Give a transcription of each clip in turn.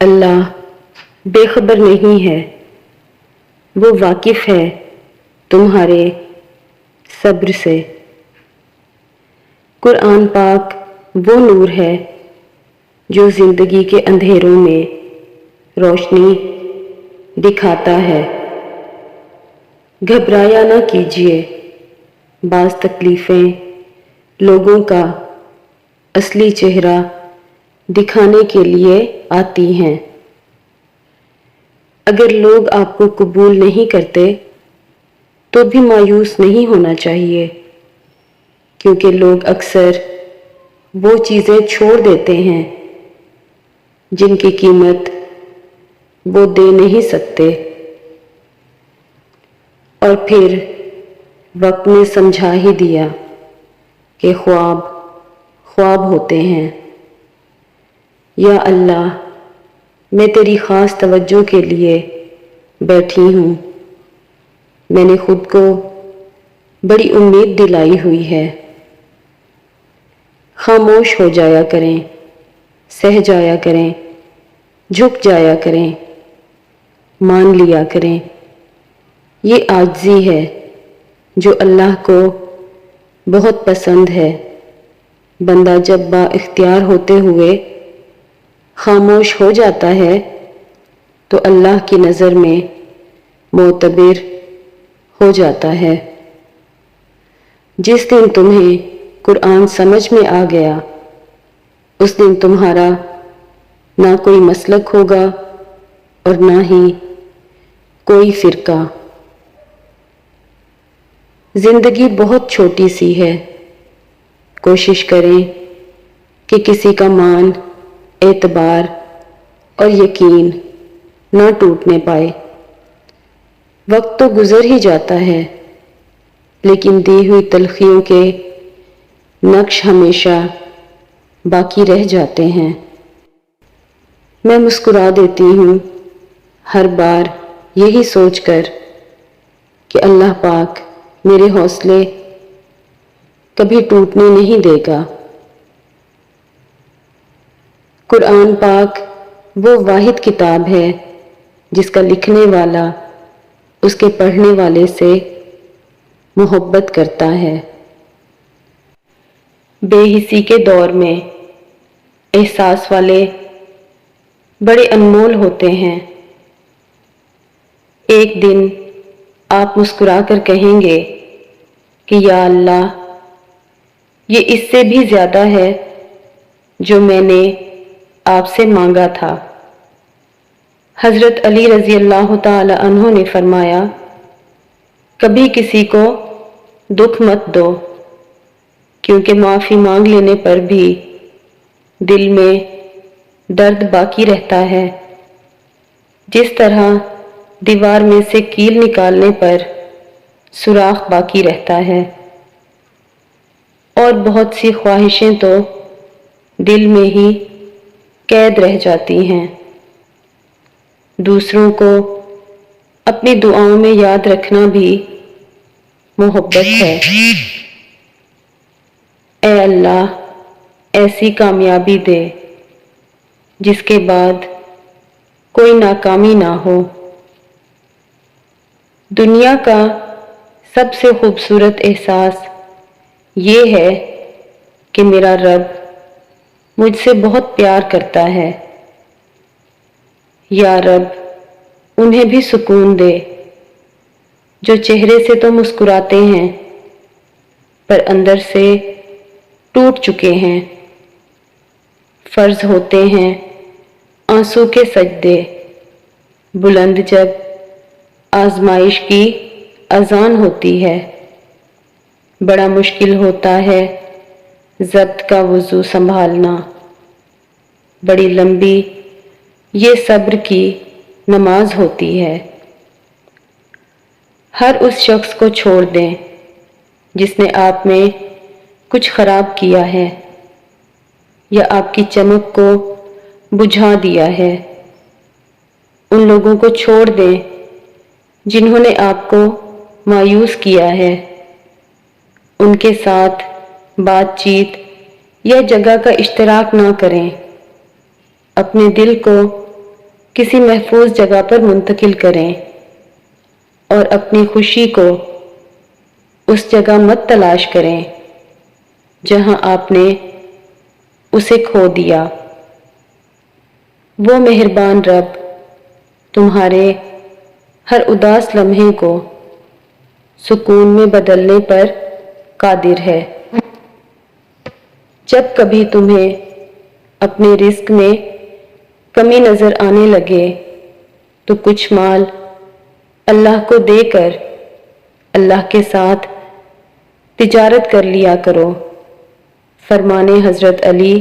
اللہ بے خبر نہیں ہے، وہ واقف ہے تمہارے صبر سے۔ قرآن پاک وہ نور ہے جو زندگی کے اندھیروں میں روشنی دکھاتا ہے۔ گھبرایا نہ کیجیے، بعض تکلیفیں لوگوں کا اصلی چہرہ دکھانے کے لیے آتی ہیں۔ اگر لوگ آپ کو قبول نہیں کرتے تو بھی مایوس نہیں ہونا چاہیے، کیونکہ لوگ اکثر وہ چیزیں چھوڑ دیتے ہیں جن کی قیمت وہ دے نہیں سکتے، اور پھر وقت نے سمجھا ہی دیا کہ خواب خواب ہوتے ہیں۔ یا اللہ، میں تیری خاص توجہ کے لیے بیٹھی ہوں، میں نے خود کو بڑی امید دلائی ہوئی ہے۔ خاموش ہو جایا کریں، سہ جایا کریں، جھک جایا کریں، مان لیا کریں۔ یہ عاجزی ہے جو اللہ کو بہت پسند ہے۔ بندہ جب با اختیار ہوتے ہوئے خاموش ہو جاتا ہے تو اللہ کی نظر میں معتبر ہو جاتا ہے۔ جس دن تمہیں قرآن سمجھ میں آ گیا، اس دن تمہارا نہ کوئی مسلک ہوگا اور نہ ہی کوئی فرقہ۔ زندگی بہت چھوٹی سی ہے، کوشش کریں کہ کسی کا مان، اعتبار اور یقین نہ ٹوٹنے پائے۔ وقت تو گزر ہی جاتا ہے، لیکن دی ہوئی تلخیوں کے نقش ہمیشہ باقی رہ جاتے ہیں۔ میں مسکرا دیتی ہوں ہر بار یہی سوچ کر کہ اللہ پاک میرے حوصلے کبھی ٹوٹنے نہیں دے گا۔ قرآن پاک وہ واحد کتاب ہے جس کا لکھنے والا اس کے پڑھنے والے سے محبت کرتا ہے۔ بے حسی کے دور میں احساس والے بڑے انمول ہوتے ہیں۔ ایک دن آپ مسکرا کر کہیں گے کہ یا اللہ، یہ اس سے بھی زیادہ ہے جو میں نے آپ سے مانگا تھا۔ حضرت علی رضی اللہ تعالی عنہ نے فرمایا، کبھی کسی کو دکھ مت دو، کیونکہ معافی مانگ لینے پر بھی دل میں درد باقی رہتا ہے، جس طرح دیوار میں سے کیل نکالنے پر سوراخ باقی رہتا ہے۔ اور بہت سی خواہشیں تو دل میں ہی قید رہ جاتی ہیں۔ دوسروں کو اپنی دعاؤں میں یاد رکھنا بھی محبت ہے۔ اے اللہ، ایسی کامیابی دے جس کے بعد کوئی ناکامی نہ ہو۔ دنیا کا سب سے خوبصورت احساس یہ ہے کہ میرا رب مجھ سے بہت پیار کرتا ہے۔ یا رب، انہیں بھی سکون دے جو چہرے سے تو مسکراتے ہیں پر اندر سے ٹوٹ چکے ہیں۔ فرض ہوتے ہیں آنسو کے سجدے، بلند جب آزمائش کی اذان ہوتی ہے۔ بڑا مشکل ہوتا ہے ضبط کا وضو سنبھالنا، بڑی لمبی یہ صبر کی نماز ہوتی ہے۔ ہر اس شخص کو چھوڑ دیں جس نے آپ میں کچھ خراب کیا ہے یا آپ کی چمک کو بجھا دیا ہے۔ ان لوگوں کو چھوڑ دیں جنہوں نے آپ کو مایوس کیا ہے۔ ان کے ساتھ بات چیت یا جگہ کا اشتراک نہ کریں۔ اپنے دل کو کسی محفوظ جگہ پر منتقل کریں اور اپنی خوشی کو اس جگہ مت تلاش کریں جہاں آپ نے اسے کھو دیا۔ وہ مہربان رب تمہارے ہر اداس لمحے کو سکون میں بدلنے پر قادر ہے۔ جب کبھی تمہیں اپنے رزق میں کمی نظر آنے لگے تو کچھ مال اللہ کو دے کر اللہ کے ساتھ تجارت کر لیا کرو، فرمانے حضرت علی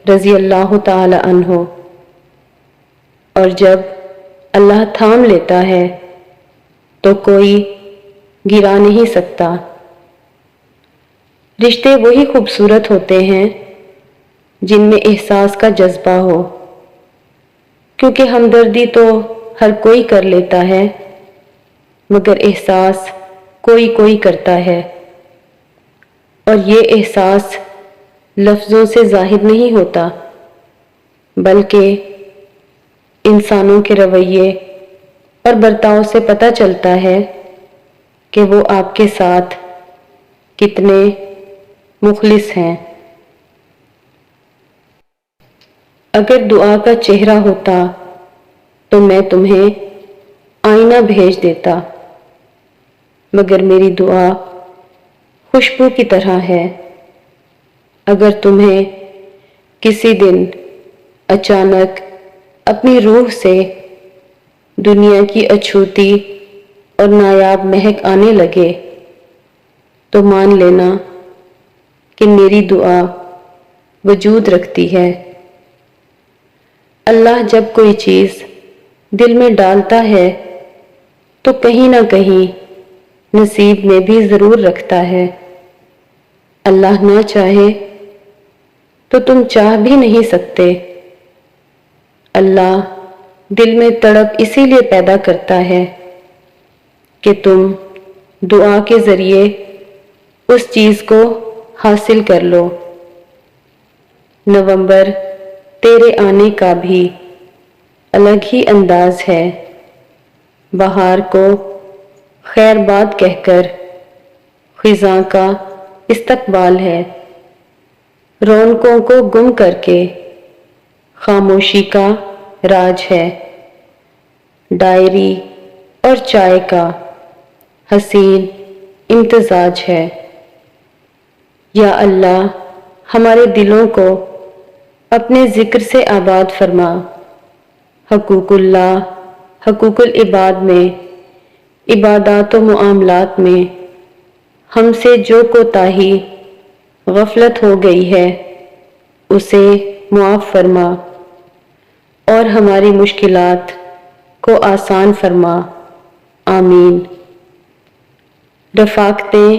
رضی اللہ تعالی عنہ۔ اور جب اللہ تھام لیتا ہے تو کوئی گرا نہیں سکتا۔ رشتے وہی خوبصورت ہوتے ہیں جن میں احساس کا جذبہ ہو، کیونکہ ہمدردی تو ہر کوئی کر لیتا ہے مگر احساس کوئی کوئی کرتا ہے، اور یہ احساس لفظوں سے ظاہر نہیں ہوتا بلکہ انسانوں کے رویے اور برتاؤ سے پتہ چلتا ہے کہ وہ آپ کے ساتھ کتنے مخلص ہیں۔ اگر دعا کا چہرہ ہوتا تو میں تمہیں آئینہ بھیج دیتا، مگر میری دعا خوشبو کی طرح ہے۔ اگر تمہیں کسی دن اچانک اپنی روح سے دنیا کی اچھوتی اور نایاب مہک آنے لگے تو مان لینا کہ میری دعا وجود رکھتی ہے۔ اللہ جب کوئی چیز دل میں ڈالتا ہے تو کہیں نہ کہیں نصیب میں بھی ضرور رکھتا ہے۔ اللہ نہ چاہے تو تم چاہ بھی نہیں سکتے۔ اللہ دل میں تڑپ اسی لیے پیدا کرتا ہے کہ تم دعا کے ذریعے اس چیز کو حاصل کر لو۔ نومبر تیرے آنے کا بھی الگ ہی انداز ہے۔ بہار کو خیر باد کہہ کر خزاں کا استقبال ہے۔ رونقوں کو گم کر کے خاموشی کا راج ہے۔ ڈائری اور چائے کا حسین امتزاج ہے۔ یا اللہ ہمارے دلوں کو اپنے ذکر سے آباد فرما۔ حقوق اللہ، حقوق العباد میں، عبادات و معاملات میں ہم سے جو کوتاہی غفلت ہو گئی ہے اسے معاف فرما اور ہماری مشکلات کو آسان فرما، آمین۔ رفاقتیں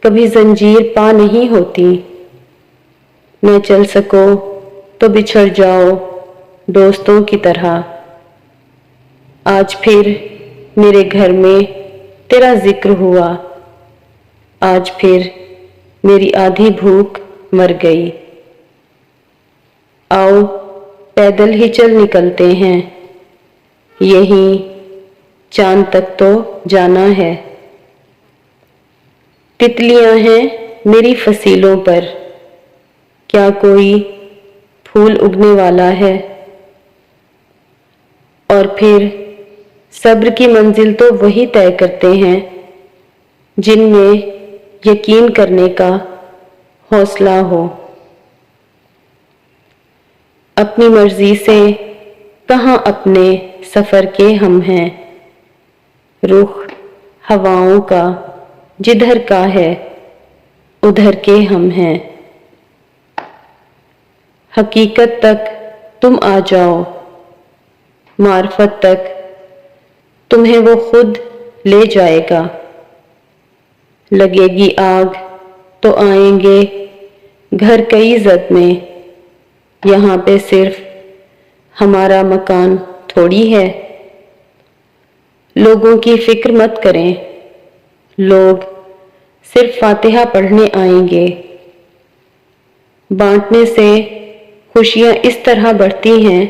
کبھی زنجیر پا نہیں ہوتی، نہ چل سکو تو بچھڑ جاؤ دوستوں کی طرح۔ آج پھر میرے گھر میں تیرا ذکر ہوا، آج پھر میری آدھی بھوک مر گئی۔ آؤ پیدل ہی چل نکلتے ہیں، یہیں چاند تک تو جانا ہے۔ تتلیاں ہیں میری فصیلوں پر، کیا کوئی پھول اگنے والا ہے؟ اور پھر صبر کی منزل تو وہی طے کرتے ہیں جن میں یقین کرنے کا حوصلہ ہو۔ اپنی مرضی سے کہاں اپنے سفر کے ہم ہیں، رخ ہواؤں کا جدھر کا ہے ادھر کے ہم ہیں۔ حقیقت تک تم آ جاؤ، معرفت تک تمہیں وہ خود لے جائے گا۔ لگے گی آگ تو آئیں گے گھر کئی زد میں، یہاں پہ صرف ہمارا مکان تھوڑی ہے۔ لوگوں کی فکر مت کریں، لوگ صرف فاتحہ پڑھنے آئیں گے۔ بانٹنے سے خوشیاں اس طرح بڑھتی ہیں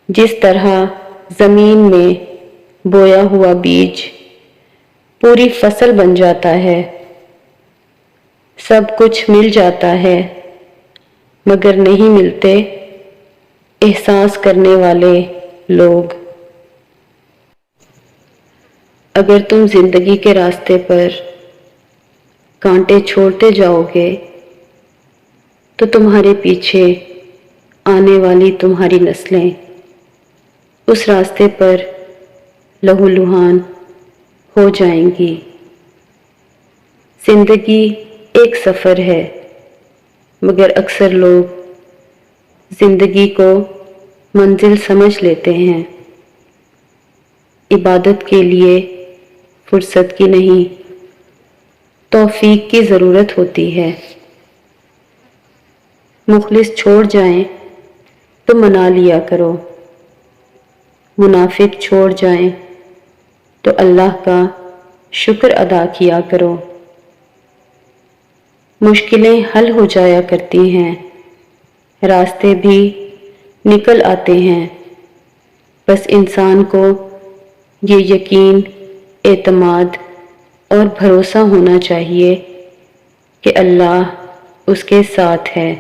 جس طرح زمین میں بویا ہوا بیج پوری فصل بن جاتا ہے۔ سب کچھ مل جاتا ہے مگر نہیں ملتے احساس کرنے والے لوگ۔ اگر تم زندگی کے راستے پر کانٹے چھوڑتے جاؤ گے تو تمہارے پیچھے آنے والی تمہاری نسلیں اس راستے پر لہولہان ہو جائیں گی۔ زندگی ایک سفر ہے مگر اکثر لوگ زندگی کو منزل سمجھ لیتے ہیں۔ عبادت کے لیے فرصت کی نہیں، توفیق کی ضرورت ہوتی ہے۔ مخلص چھوڑ جائیں تو منا لیا کرو، منافق چھوڑ جائیں تو اللہ کا شکر ادا کیا کرو۔ مشکلیں حل ہو جایا کرتی ہیں، راستے بھی نکل آتے ہیں، بس انسان کو یہ یقین، اعتماد اور بھروسہ ہونا چاہیے کہ اللہ اس کے ساتھ ہے۔